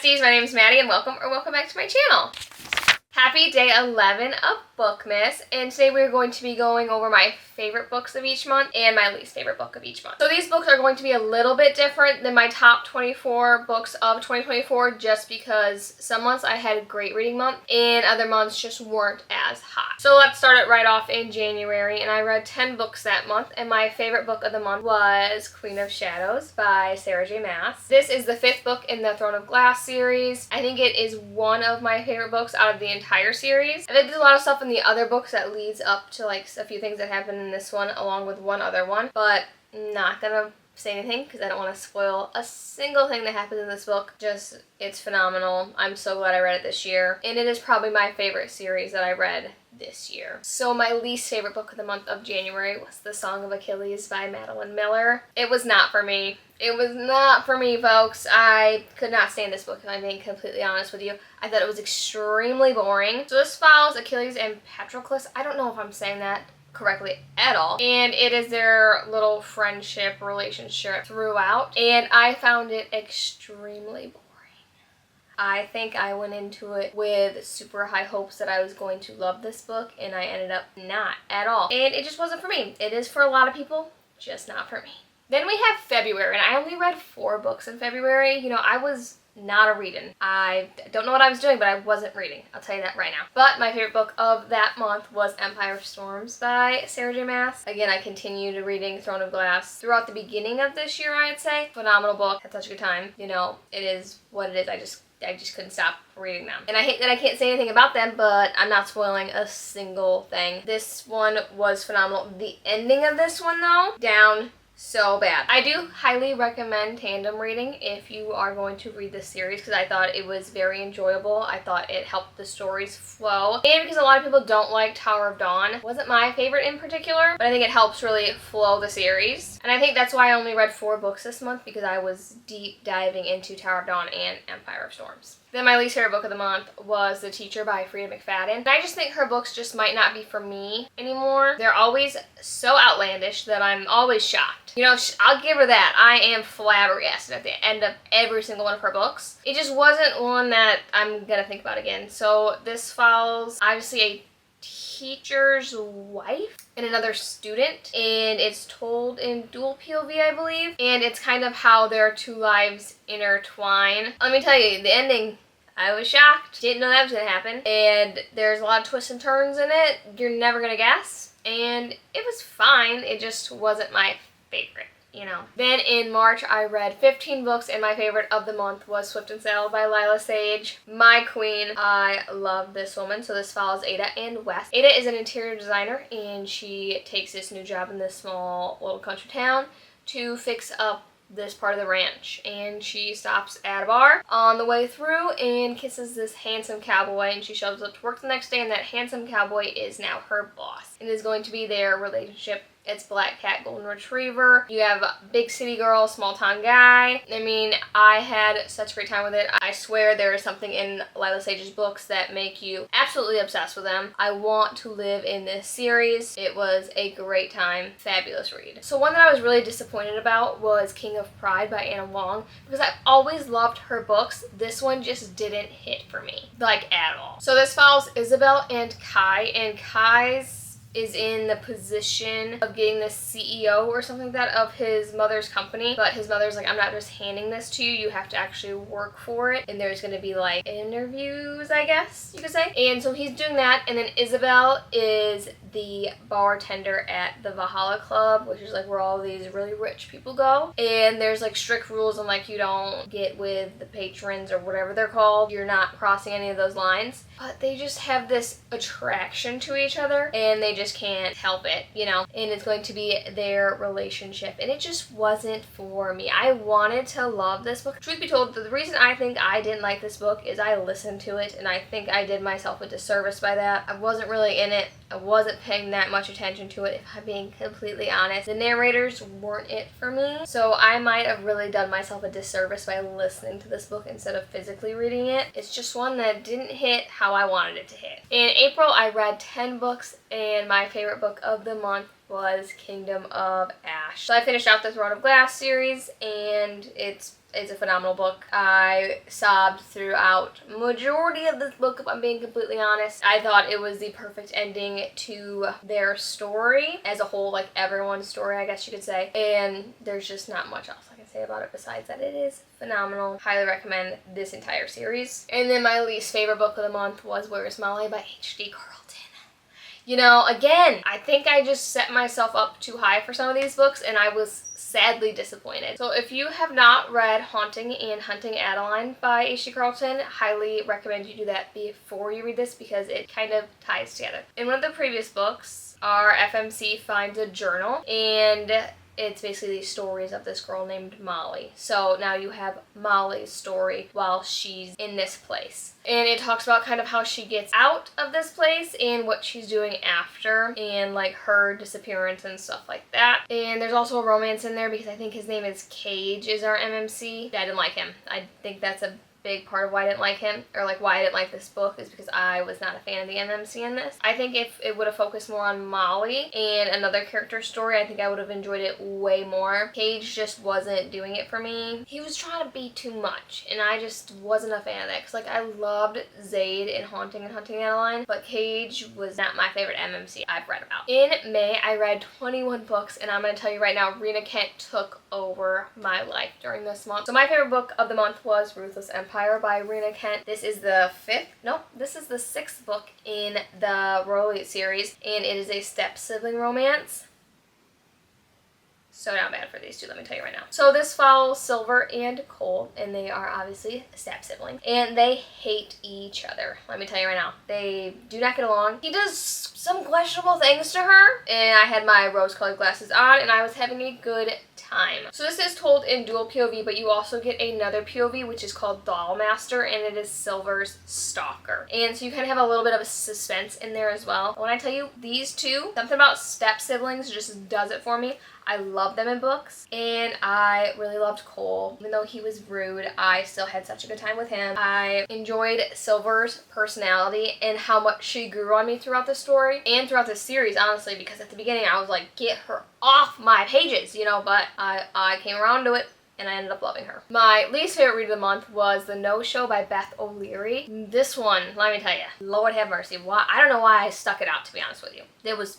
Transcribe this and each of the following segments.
besties, my name is Maddie and welcome back to my channel. Happy day 11 of Bookmas, and today we're going to be going over my favorite books of each month and my least favorite book of each month. So these books are going to be a little bit different than my top 24 books of 2024 just because some months I had a great reading month and other months just weren't as hot. So let's start it right off in January, and I read 10 books that month, and my favorite book of the month was Queen of Shadows by Sarah J. Maas. This is the 5th book in the Throne of Glass series. I think it is one of my favorite books out of the entire series. I think there's a lot of stuff in the other books that leads up to like a few things that happen in this one along with one other one, but I'm not gonna say anything because I don't want to spoil a single thing that happens in this book. Just, it's phenomenal. I'm so glad I read it this year, and it is probably my favorite series that I read this year. So my least favorite book of the month of January was The Song of Achilles by Madeline Miller. It was not for me. It was not for me, folks. I could not stand this book, if I'm being completely honest with you. I thought it was extremely boring. So this follows Achilles and Patroclus. I don't know if I'm saying that correctly at all, and it is their little friendship relationship throughout, and I found it extremely boring. I think I went into it with super high hopes that I was going to love this book, and I ended up not at all, and it just wasn't for me. It is for a lot of people, just not for me. Then we have February, and I only read 4 books in February. You know, I was not a reading. I don't know what I was doing, but I wasn't reading. I'll tell you that right now. But my favorite book of that month was Empire of Storms by Sarah J. Maas. Again, I continued reading Throne of Glass throughout the beginning of this year, I'd say. Phenomenal book. Had such a good time. You know, it is what it is. I just couldn't stop reading them. And I hate that I can't say anything about them, but I'm not spoiling a single thing. This one was phenomenal. The ending of this one, though, down so bad. I do highly recommend tandem reading if you are going to read this series because I thought it was very enjoyable. I thought it helped the stories flow. And because a lot of people don't like Tower of Dawn. It wasn't my favorite in particular, but I think it helps really flow the series. And I think that's why I only read 4 books this month, because I was deep diving into Tower of Dawn and Empire of Storms. Then my least favorite book of the month was The Teacher by Frida McFadden. And I just think her books just might not be for me anymore. They're always so outlandish that I'm always shocked. You know, I'll give her that. I am flabbergasted at the end of every single one of her books. It just wasn't one that I'm gonna think about again. So this follows obviously a teacher's wife and another student, and it's told in dual POV, I believe, and it's kind of how their 2 lives intertwine. Let me tell you, the ending, I was shocked. Didn't know that was gonna happen, and there's a lot of twists and turns in it. You're never gonna guess, and it was fine. It just wasn't my favorite, you know. Then in March, I read 15 books, and my favorite of the month was Swift and Sail by Lila Sage. My queen. I love this woman. So this follows Ada and Wes. Ada is an interior designer, and she takes this new job in this small little country town to fix up this part of the ranch, and she stops at a bar on the way through and kisses this handsome cowboy, and she shows up to work the next day, and that handsome cowboy is now her boss and is going to be their relationship. It's Black Cat Golden Retriever. You have big city girl, small town guy. I mean, I had such a great time with it. I swear there is something in Lila Sage's books that make you absolutely obsessed with them. I want to live in this series. It was a great time. Fabulous read. So one that I was really disappointed about was King of Pride by Anna Wong, because I've always loved her books. This one just didn't hit for me, like, at all. So this follows Isabel and Kai, and Kai's is in the position of getting the CEO or something like that of his mother's company, but his mother's like, I'm not just handing this to you, you have to actually work for it, and there's gonna be like interviews, I guess you could say. And so he's doing that, and then Isabel is the bartender at the Valhalla Club, which is like where all these really rich people go, and there's like strict rules on like you don't get with the patrons or whatever they're called. You're not crossing any of those lines, but they just have this attraction to each other, and they just can't help it, you know, and it's going to be their relationship, and it just wasn't for me. I wanted to love this book. Truth be told, the reason I think I didn't like this book is I listened to it, and I think I did myself a disservice by that. I wasn't really in it. I wasn't paying that much attention to it, if I'm being completely honest. The narrators weren't it for me, so I might have really done myself a disservice by listening to this book instead of physically reading it. It's just one that didn't hit how I wanted it to hit. In April, I read 10 books, and my favorite book of the month was Kingdom of Ash. So I finished out the Throne of Glass series, and it's is a phenomenal book. I sobbed throughout majority of this book, if I'm being completely honest. I thought it was the perfect ending to their story as a whole, like everyone's story, I guess you could say. And there's just not much else I can say about it besides that it is phenomenal. Highly recommend this entire series. And then my least favorite book of the month was Where's Molly by H.D. Carlton. You know, again, I think I just set myself up too high for some of these books, and I was sadly disappointed. So if you have not read Haunting and Hunting Adeline by H.D. Carlton, highly recommend you do that before you read this because it kind of ties together. In one of the previous books, our FMC finds a journal, and it's basically the stories of this girl named Molly. So now you have Molly's story while she's in this place. And it talks about kind of how she gets out of this place and what she's doing after and like her disappearance and stuff like that. And there's also a romance in there because I think his name is Cage is our MMC. I didn't like him. I think that's a big part of why I didn't like him, or like why I didn't like this book, is because I was not a fan of the MMC in this. I think if it would have focused more on Molly and another character story, I think I would have enjoyed it way more. Cage just wasn't doing it for me. He was trying to be too much, and I just wasn't a fan of that, because like I loved Zaid in Haunting and Hunting Adeline, but Cage was not my favorite MMC I've read about. In May, I read 21 books, and I'm going to tell you right now, Rena Kent took over my life during this month. So my favorite book of the month was Ruthless Empire by Rena Kent. This is the sixth book in the Royal Elite series, and it is a step-sibling romance. So not bad for these two, let me tell you right now. So this follows Silver and Cole, and they are obviously step-siblings, and they hate each other. Let me tell you right now, they do not get along. He does some questionable things to her, and I had my rose-colored glasses on, and I was having a good time. So this is told in dual POV, but you also get another POV, which is called Dollmaster, and it is Silver's stalker. And so you kind of have a little bit of a suspense in there as well. When I tell you these two, something about step-siblings just does it for me. I love them in books, and I really loved Cole. Even though he was rude, I still had such a good time with him. I enjoyed Silver's personality and how much she grew on me throughout the story and throughout the series, honestly, because at the beginning I was like, get her off my pages, you know, but I came around to it, and I ended up loving her. My least favorite read of the month was The No-Show by Beth O'Leary. This one, let me tell you, Lord have mercy. Why? I don't know why I stuck it out, to be honest with you. It was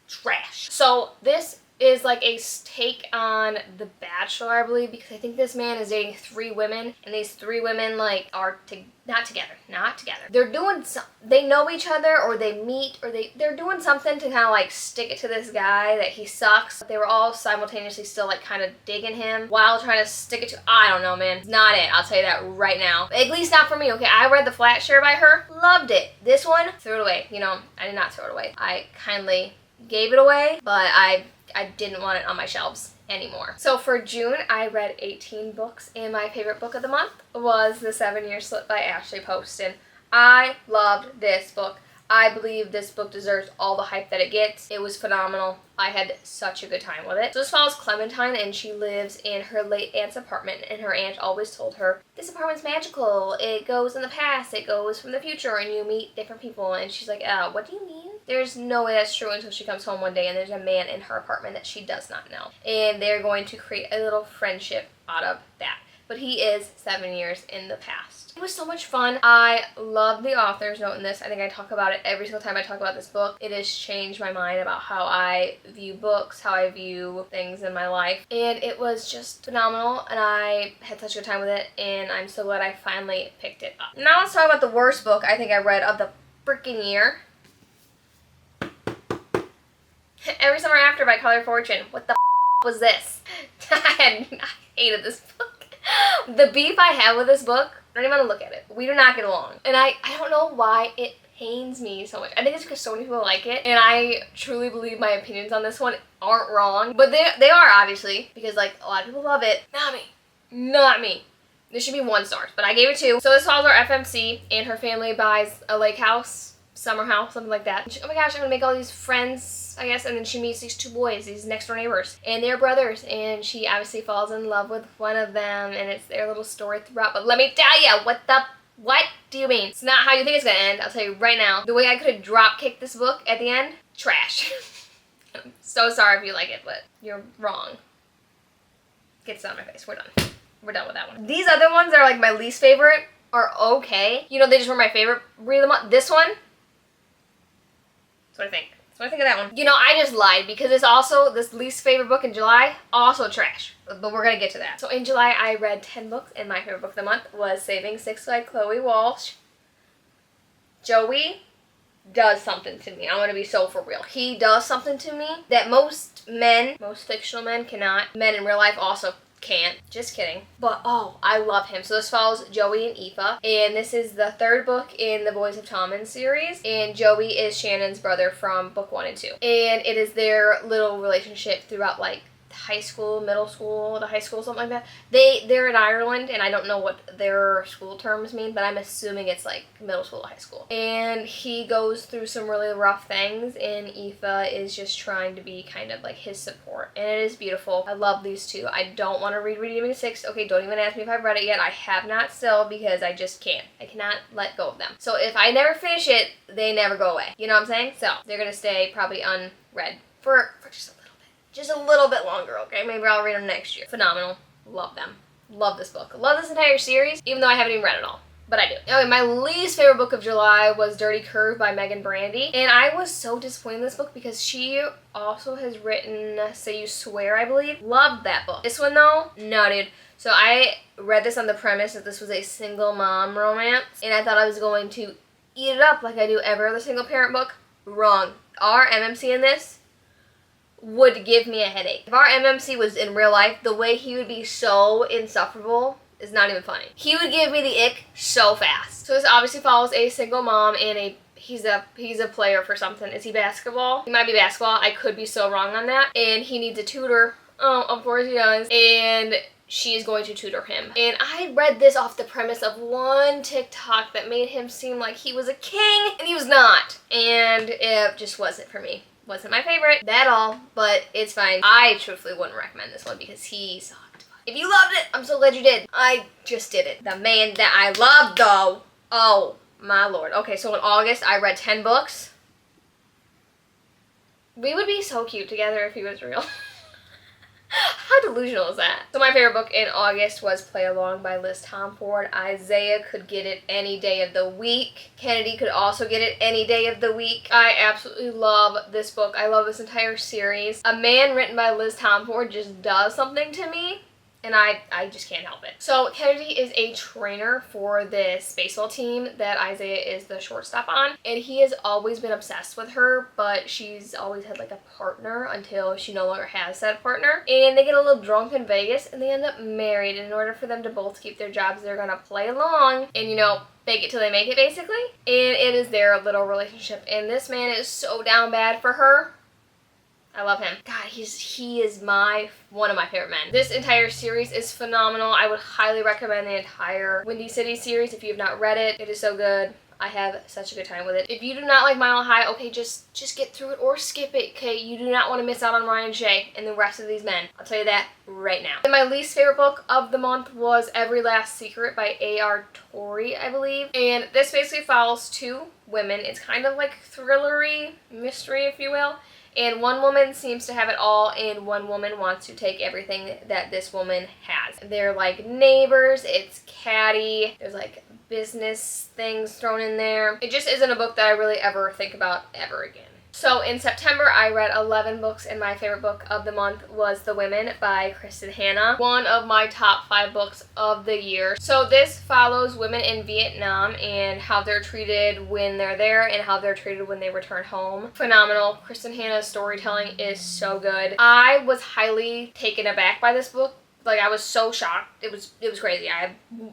trash. So this is like a take on The Bachelor, I believe, because I think this man is dating 3 women, and these 3 women like are not together. They're doing they know each other, or they meet, or they're doing something to kind of like stick it to this guy that he sucks. They were all simultaneously still like kind of digging him while trying to stick it to, I don't know, man. It's not it. I'll tell you that right now. At least not for me, okay? I read The Flat Share by her. Loved it. This one, threw it away. You know, I did not throw it away. I kindly gave it away, but I didn't want it on my shelves anymore. So for June, I read 18 books, and my favorite book of the month was The 7-Year Slip by Ashley Poston. I loved this book. I believe this book deserves all the hype that it gets. It was phenomenal. I had such a good time with it. So this follows Clementine, and she lives in her late aunt's apartment, and her aunt always told her, this apartment's magical. It goes in the past, it goes from the future, and you meet different people. And she's like, what do you mean? There's no way that's true until she comes home one day, and there's a man in her apartment that she does not know. And they're going to create a little friendship out of that. But he is 7 years in the past. It was so much fun. I love the author's note in this. I think I talk about it every single time I talk about this book. It has changed my mind about how I view books, how I view things in my life. And it was just phenomenal, and I had such a good time with it, and I'm so glad I finally picked it up. Now let's talk about the worst book I think I read of the freaking year. Every Summer After by Color Fortune. What the was this? I hated this book. The beef I have with this book, I don't even want to look at it. We do not get along. And I don't know why it pains me so much. I think it's because so many people like it, and I truly believe my opinions on this one aren't wrong. But they are, obviously, because like a lot of people love it. Not me. Not me. This should be 1 star, but I gave it 2. So this follows our FMC, and her family buys a lake house, summer house, something like that. Oh my gosh, I'm gonna make all these friends, I guess. And then she meets these 2 boys, these next door neighbors, and they're brothers, and she obviously falls in love with one of them, and it's their little story throughout. But let me tell you, what do you mean? It's not how you think it's gonna end. I'll tell you right now. The way I could have drop kicked this book at the end, trash. I'm so sorry if you like it, but you're wrong. Get this out of my face. We're done. We're done with that one. These other ones that are like my least favorite are okay. You know, they just were my favorite read of the month. This one, that's what I think. That's what I think of that one. You know, I just lied because it's also, this least favorite book in July, also trash. But we're going to get to that. So in July, I read 10 books, and my favorite book of the month was Saving Six by Chloe Walsh. Joey does something to me. I'm going to be so for real. He does something to me that most men, most fictional men cannot. Men in real life also can't. Just kidding. But, oh, I love him. So this follows Joey and Aoife. And this is the third book in the Boys of Tommen series. And Joey is Shannon's brother from book 1 and 2. And it is their little relationship throughout, like, high school, middle school, to high school, something like that. They're in Ireland, and I don't know what their school terms mean, but I'm assuming it's like middle school to high school. And he goes through some really rough things, and Aoife is just trying to be kind of like his support. And it is beautiful. I love these two. I don't want to read Redeeming Six. Okay, don't even ask me if I've read it yet. I have not still because I just can't. I cannot let go of them. So if I never finish it, they never go away. You know what I'm saying? So they're going to stay probably unread for just a little. Just a little bit longer, okay? Maybe I'll read them next year. Phenomenal. Love them. Love this book. Love this entire series, even though I haven't even read it all. But I do. Okay, my least favorite book of July was Dirty Curve by Megan Brandy. And I was so disappointed in this book because she also has written Say You Swear, I believe. Loved that book. This one, though, no, dude. So I read this on the premise that this was a single mom romance. And I thought I was going to eat it up like I do every other single parent book. Wrong. Our MMC in this would give me a headache. If our MMC was in real life, the way he would be so insufferable is not even funny. He would give me the ick so fast. So this obviously follows a single mom and he's a player for something. Is he basketball? He might be basketball. I could be so wrong on that. And he needs a tutor. Oh, of course he does. And she is going to tutor him. And I read this off the premise of one TikTok that made him seem like he was a king, and he was not. And it just wasn't for me. Wasn't my favorite at all, but it's fine. I truthfully wouldn't recommend this one because he sucked. If you loved it, I'm so glad you did. I just did it. The man that I love, though. Oh, my lord. Okay, so in August, I read 10 books. We would be so cute together if he was real. How delusional is that? So my favorite book in August was Play Along by Liz Tomford. Isaiah could get it any day of the week. Kennedy could also get it any day of the week. I absolutely love this book. I love this entire series. A man written by Liz Tomford just does something to me. And I just can't help it. So Kennedy is a trainer for this baseball team that Isaiah is the shortstop on. And he has always been obsessed with her, but she's always had like a partner until she no longer has that partner. And they get a little drunk in Vegas and they end up married. And in order for them to both keep their jobs, they're gonna play along and, you know, fake it till they make it, basically. And it is their little relationship. And this man is so down bad for her. I love him. God, he is one of my favorite men. This entire series is phenomenal. I would highly recommend the entire Windy City series if you have not read it. It is so good. I have such a good time with it. If you do not like Mile High, okay, just get through it or skip it, okay? You do not want to miss out on Ryan Shea and the rest of these men. I'll tell you that right now. And my least favorite book of the month was Every Last Secret by A.R. Torrey, I believe. And this basically follows two women. It's kind of like thrillery, mystery, if you will. And one woman seems to have it all, and one woman wants to take everything that this woman has. They're like neighbors, it's catty, there's like business things thrown in there. It just isn't a book that I really ever think about ever again. So in September, I read 11 books, and my favorite book of the month was The Women by Kristen Hanna. One of my top 5 books of the year. So this follows women in Vietnam and how they're treated when they're there and how they're treated when they return home. Phenomenal. Kristen Hanna's storytelling is so good. I was highly taken aback by this book. Like, I was so shocked. It was crazy.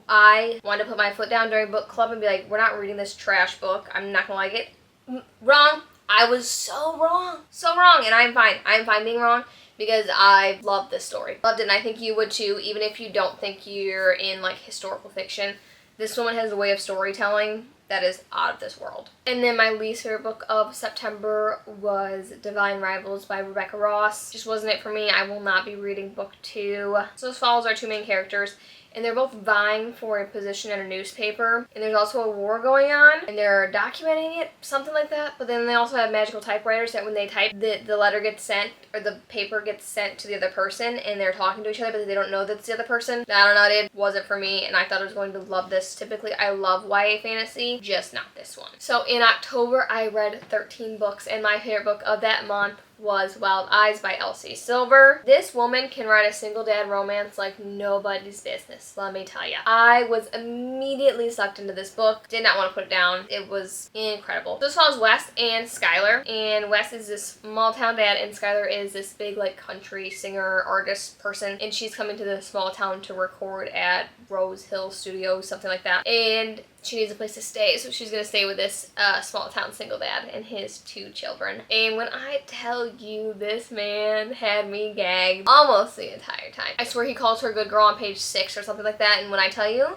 I wanted to put my foot down during book club and be like, we're not reading this trash book. I'm not gonna like it. Wrong. I was so wrong. So wrong. And I'm fine. I'm fine being wrong because I love this story. Loved it, and I think you would too, even if you don't think you're in, like, historical fiction. This woman has a way of storytelling that is out of this world. And then my least favorite book of September was Divine Rivals by Rebecca Ross. Just wasn't it for me. I will not be reading book 2. So this follows our two main characters, and they're both vying for a position in a newspaper. And there's also a war going on, and they're documenting it, something like that. But then they also have magical typewriters that when they type, the letter gets sent, or the paper gets sent to the other person, and they're talking to each other, but they don't know that it's the other person. I don't know, it wasn't for me, and I thought I was going to love this. Typically, I love YA fantasy, just not this one. So in October, I read 13 books, and my favorite book of that month was Wild Eyes by Elsie Silver. This woman can write a single dad romance like nobody's business, let me tell you. I was immediately sucked into this book. Did not want to put it down. It was incredible. This follows Wes and Skylar, and Wes is this small town dad, and Skylar is this big like country singer, artist person, and she's coming to the small town to record at Rose Hill Studios, something like that. And she needs a place to stay, so she's going to stay with this small town single dad and his 2 children. And when I tell you, this man had me gagged almost the entire time. I swear he calls her a good girl on page 6 or something like that, and when I tell you,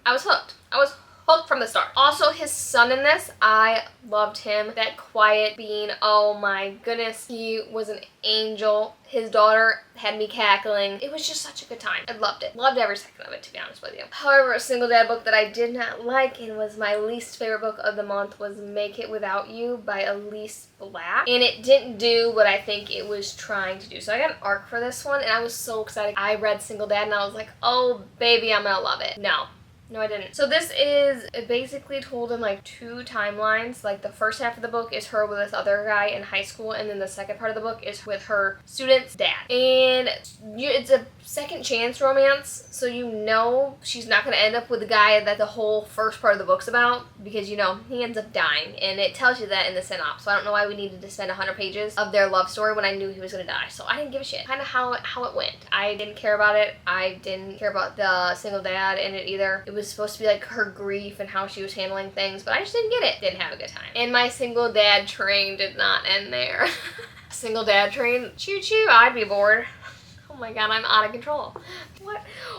I was hooked. I was hooked from the start. Also, his son in this, I loved him. That quiet being, oh my goodness, he was an angel. His daughter had me cackling. It was just such a good time. I loved it. Loved every second of it, to be honest with you. However, a single dad book that I did not like and was my least favorite book of the month was Make It Without You by Elise Black. And it didn't do what I think it was trying to do. So I got an arc for this one, and I was so excited. I read Single Dad, and I was like, oh, baby, I'm gonna love it. No, I didn't. So this is basically told in like 2 timelines. Like the first half of the book is her with this other guy in high school, and then the second part of the book is with her student's dad. And it's a second chance romance, so you know she's not going to end up with the guy that the whole first part of the book's about, because you know he ends up dying, and it tells you that in the synopsis. So I don't know why we needed to spend 100 pages of their love story when I knew he was going to die. So I didn't give a shit. Kind of how it went. I didn't care about it. I didn't care about the single dad in it either. It was supposed to be like her grief and how she was handling things, but I just didn't get it. Didn't have a good time. And my single dad train did not end there. Single dad train, choo choo, I'd be bored. Oh my god, I'm out of control.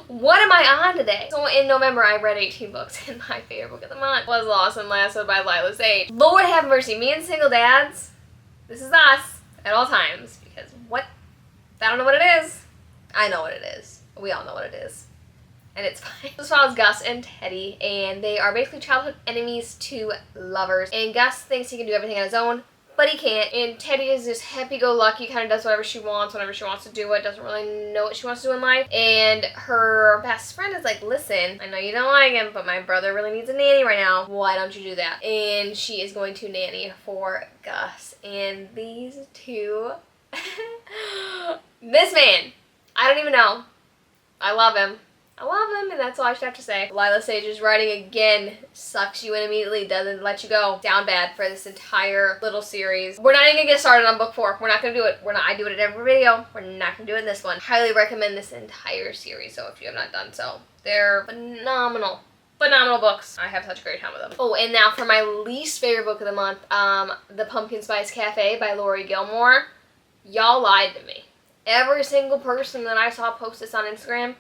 What am I on today? So in November, I read 18 books, and my favorite book of the month was Lost and Lassoed by Lila Sage. Lord have mercy, me and single dads, this is us at all times, because what? I don't know what it is. I know what it is. We all know what it is. And it's fine. This follows Gus and Teddy, and they are basically childhood enemies to lovers. And Gus thinks he can do everything on his own, but he can't. And Teddy is just happy-go-lucky, kind of does whatever she wants whenever she wants to do it, doesn't really know what she wants to do in life. And her best friend is like, listen, I know you don't like him, but my brother really needs a nanny right now. Why don't you do that? And she is going to nanny for Gus. And these two, this man, I don't even know. I love him. I love him, and that's all I should have to say. Lila Sage's writing, again, sucks you in immediately, doesn't let you go. Down bad for this entire little series. We're not even gonna get started on book 4. We're not gonna do it. I do it in every video. We're not gonna do it in this one. Highly recommend this entire series, so if you have not done so. They're phenomenal. Phenomenal books. I have such a great time with them. Oh, and now for my least favorite book of the month, The Pumpkin Spice Cafe by Lori Gilmore. Y'all lied to me. Every single person that I saw post this on Instagram,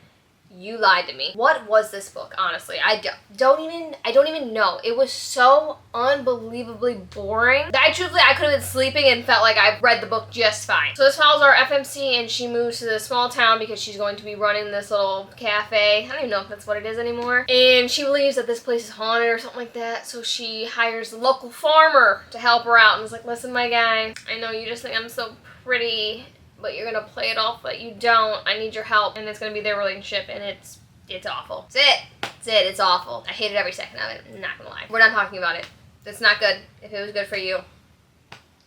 you lied to me. What was this book, honestly? I don't even know. It was so unbelievably boring that I could have been sleeping and felt like I read the book just fine. So this follows our FMC, and she moves to this small town because she's going to be running this little cafe. I don't even know if that's what it is anymore. And she believes that this place is haunted or something like that, so she hires the local farmer to help her out and is like, listen, my guy, I know you just think I'm so pretty, but you're gonna play it off like you don't. I need your help. And it's gonna be their relationship, and it's awful. That's it. That's it. It's awful. I hated every second of it. I'm not gonna lie. We're not talking about it. It's not good. If it was good for you,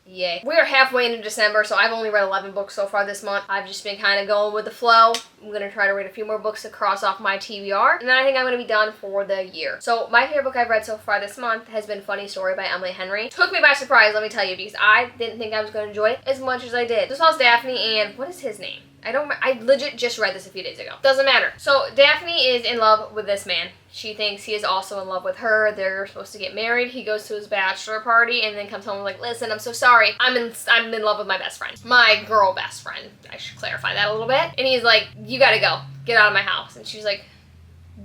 yay. We are halfway into December, so I've only read 11 books so far this month. I've just been kind of going with the flow. I'm going to try to read a few more books to cross off my TBR, and then I think I'm going to be done for the year. So my favorite book I've read so far this month has been Funny Story by Emily Henry. Took me by surprise, let me tell you, because I didn't think I was going to enjoy it as much as I did. This was Daphne, and what is his name? I legit just read this a few days ago. Doesn't matter. So Daphne is in love with this man. She thinks he is also in love with her. They're supposed to get married. He goes to his bachelor party and then comes home and like, listen, I'm so sorry. I'm in love with my best friend. My girl best friend. I should clarify that a little bit. And he's like, you gotta go. Get out of my house. And she's like,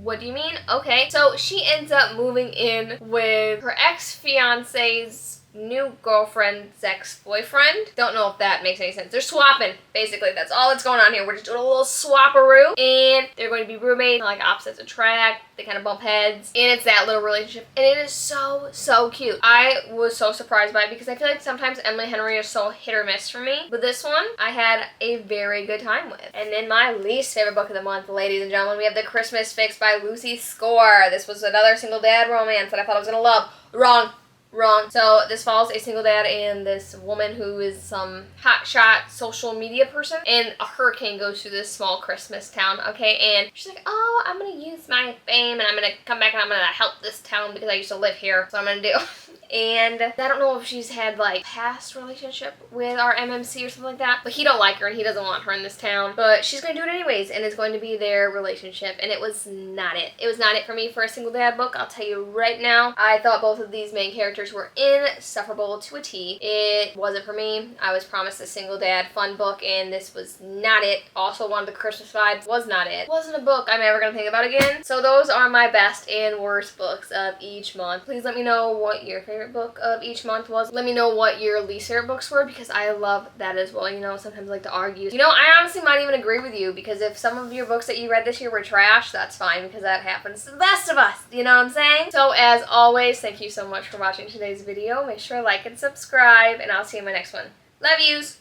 what do you mean? Okay. So she ends up moving in with her ex-fiance's new girlfriend's ex-boyfriend. Don't know if that makes any sense. They're swapping, basically. That's all that's going on here. We're just doing a little swapperoo, and they're going to be roommates, like opposites attract. They kind of bump heads, and it's that little relationship, and it is so, so cute. I was so surprised by it because I feel like sometimes Emily Henry is so hit or miss for me, but this one I had a very good time with. And then my least favorite book of the month, ladies and gentlemen, we have The Christmas Fix by Lucy Score. This was another single dad romance that I thought I was gonna love. Wrong. So this follows a single dad and this woman who is some hotshot social media person, and a hurricane goes through this small Christmas town, okay, and she's like, oh, I'm gonna use my fame and I'm gonna come back and I'm gonna help this town because I used to live here, so I'm gonna do. And I don't know if she's had like past relationship with our MMC or something like that, but he don't like her and he doesn't want her in this town, but she's gonna do it anyways, and it's going to be their relationship, and it was not it. It was not it for me for a single dad book, I'll tell you right now. I thought both of these main characters were insufferable to a T. It wasn't for me. I was promised a single dad fun book, and this was not it. Also wanted the Christmas vibes, was not it. Wasn't a book I'm ever gonna think about again. So those are my best and worst books of each month. Please let me know what your favorite book of each month was. Let me know what your least favorite books were, because I love that as well. You know, sometimes I like to argue. You know, I honestly might even agree with you, because if some of your books that you read this year were trash, that's fine, because that happens to the best of us. You know what I'm saying? So as always, thank you so much for watching today's video. Make sure to like and subscribe, and I'll see you in my next one. Love yous!